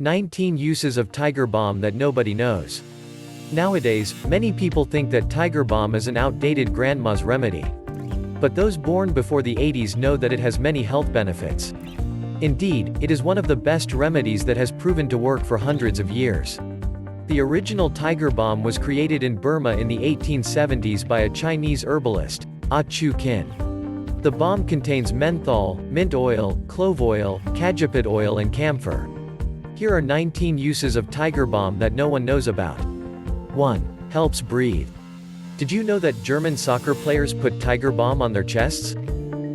19 uses of Tiger Balm that nobody knows. Nowadays, many people think that Tiger Balm is an outdated grandma's remedy. But those born before the 80s know that it has many health benefits. Indeed, it is one of the best remedies that has proven to work for hundreds of years. The original Tiger Balm was created in Burma in the 1870s by a Chinese herbalist, Chu Kin. The balm contains menthol, mint oil, clove oil, cajuput oil and camphor. Here are 19 uses of Tiger Balm that no one knows about. 1. Helps breathe. Did you know that German soccer players put Tiger Balm on their chests?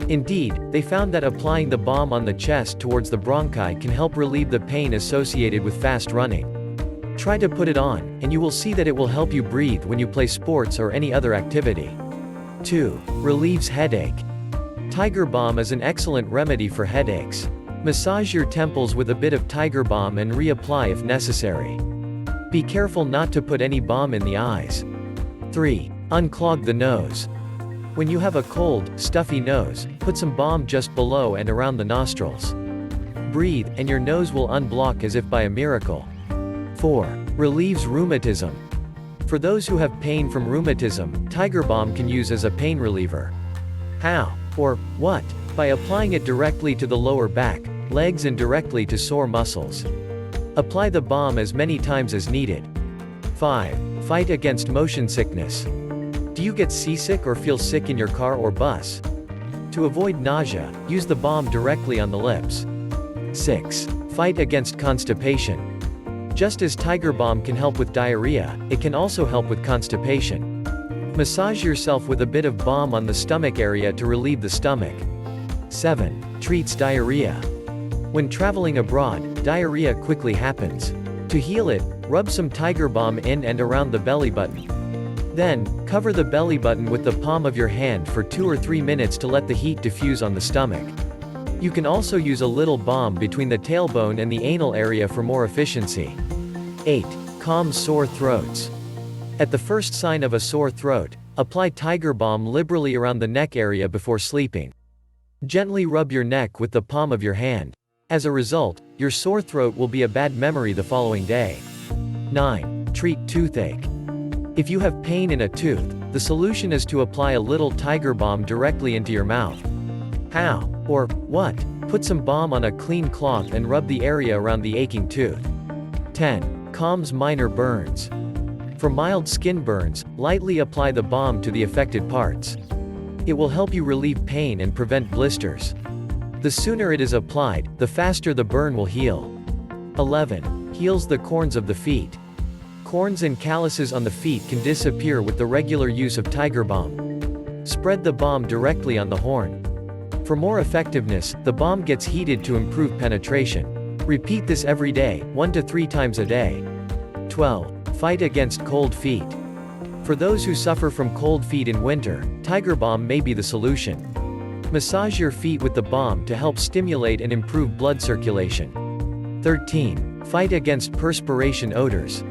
Indeed, they found that applying the balm on the chest towards the bronchi can help relieve the pain associated with fast running. Try to put it on, and you will see that it will help you breathe when you play sports or any other activity. 2. Relieves headache. Tiger Balm is an excellent remedy for headaches. Massage your temples with a bit of Tiger Balm and reapply if necessary. Be careful not to put any balm in the eyes. 3. Unclog the nose. When you have a cold, stuffy nose, put some balm just below and around the nostrils. Breathe, and your nose will unblock as if by a miracle. 4. Relieves rheumatism. For those who have pain from rheumatism, Tiger Balm can use as a pain reliever. How? Or what? By applying it directly to the lower back, legs and directly to sore muscles. Apply the balm as many times as needed. 5. Fight against motion sickness. Do you get seasick or feel sick in your car or bus? To avoid nausea, use the balm directly on the lips. 6. Fight against constipation. Just as Tiger Balm can help with diarrhea, it can also help with constipation. Massage yourself with a bit of balm on the stomach area to relieve the stomach. 7. Treats diarrhea. When traveling abroad, diarrhea quickly happens. To heal it, rub some Tiger Balm in and around the belly button. Then, cover the belly button with the palm of your hand for 2 or 3 minutes to let the heat diffuse on the stomach. You can also use a little balm between the tailbone and the anal area for more efficiency. 8. Calms sore throats. At the first sign of a sore throat, apply Tiger Balm liberally around the neck area before sleeping. Gently rub your neck with the palm of your hand. As a result, your sore throat will be a bad memory the following day. 9. Treat toothache. If you have pain in a tooth, the solution is to apply a little Tiger Balm directly into your mouth. How? Or what? Put some balm on a clean cloth and rub the area around the aching tooth. 10. Calms minor burns. For mild skin burns, lightly apply the balm to the affected parts. It will help you relieve pain and prevent blisters. The sooner it is applied, the faster the burn will heal. 11. Heals the corns of the feet. Corns and calluses on the feet can disappear with the regular use of Tiger Balm. Spread the balm directly on the horn. For more effectiveness, the balm gets heated to improve penetration. Repeat this every day, 1 to 3 times a day. 12. Fight against cold feet. For those who suffer from cold feet in winter, Tiger Balm may be the solution. Massage your feet with the balm to help stimulate and improve blood circulation. 13. Fight against perspiration odors.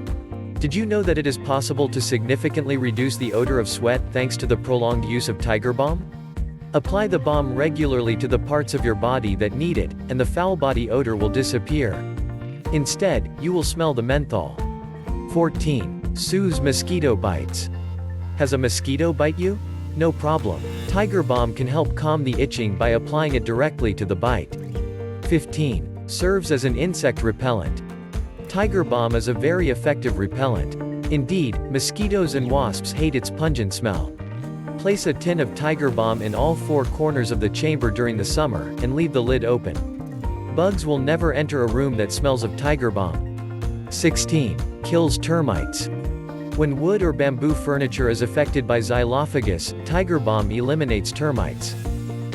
Did you know that it is possible to significantly reduce the odor of sweat thanks to the prolonged use of Tiger Balm? Apply the balm regularly to the parts of your body that need it, and the foul body odor will disappear. Instead, you will smell the menthol. 14. Soothes mosquito bites. Has a mosquito bite you? No problem. Tiger Balm can help calm the itching by applying it directly to the bite. 15. Serves as an insect repellent. Tiger Balm is a very effective repellent. Indeed, mosquitoes and wasps hate its pungent smell. Place a tin of Tiger Balm in all 4 corners of the chamber during the summer, and leave the lid open. Bugs will never enter a room that smells of Tiger Balm. 16. Kills termites. When wood or bamboo furniture is affected by xylophagus, Tiger Balm eliminates termites.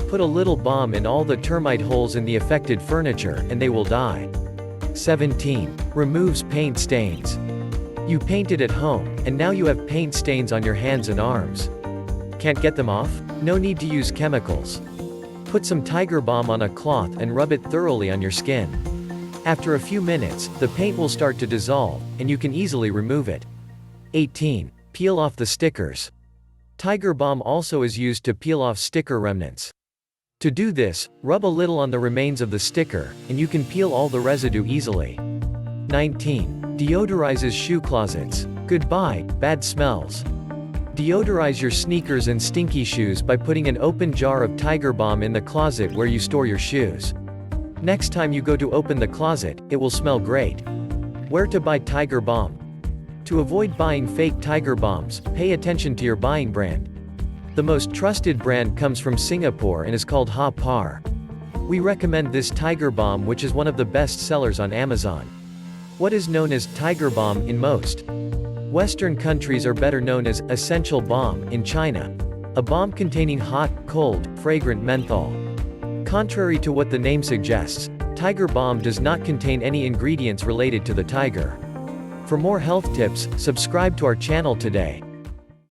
Put a little balm in all the termite holes in the affected furniture, and they will die. 17. Removes paint stains. You painted at home, and now you have paint stains on your hands and arms. Can't get them off? No need to use chemicals. Put some Tiger Balm on a cloth and rub it thoroughly on your skin. After a few minutes, the paint will start to dissolve, and you can easily remove it. 18. Peel off the stickers. Tiger Balm also is used to peel off sticker remnants. To do this, rub a little on the remains of the sticker, and you can peel all the residue easily. 19. Deodorizes shoe closets. Goodbye, bad smells. Deodorize your sneakers and stinky shoes by putting an open jar of Tiger Balm in the closet where you store your shoes. Next time you go to open the closet, it will smell great. Where to buy Tiger Balm? To avoid buying fake Tiger Balms, pay attention to your buying brand. The most trusted brand comes from Singapore and is called Ha Par. We recommend this Tiger Balm, which is one of the best sellers on Amazon. What is known as Tiger Balm in most Western countries are better known as essential balm in China. A balm containing hot, cold, fragrant menthol. Contrary to what the name suggests, Tiger Balm does not contain any ingredients related to the tiger. For more health tips, subscribe to our channel today.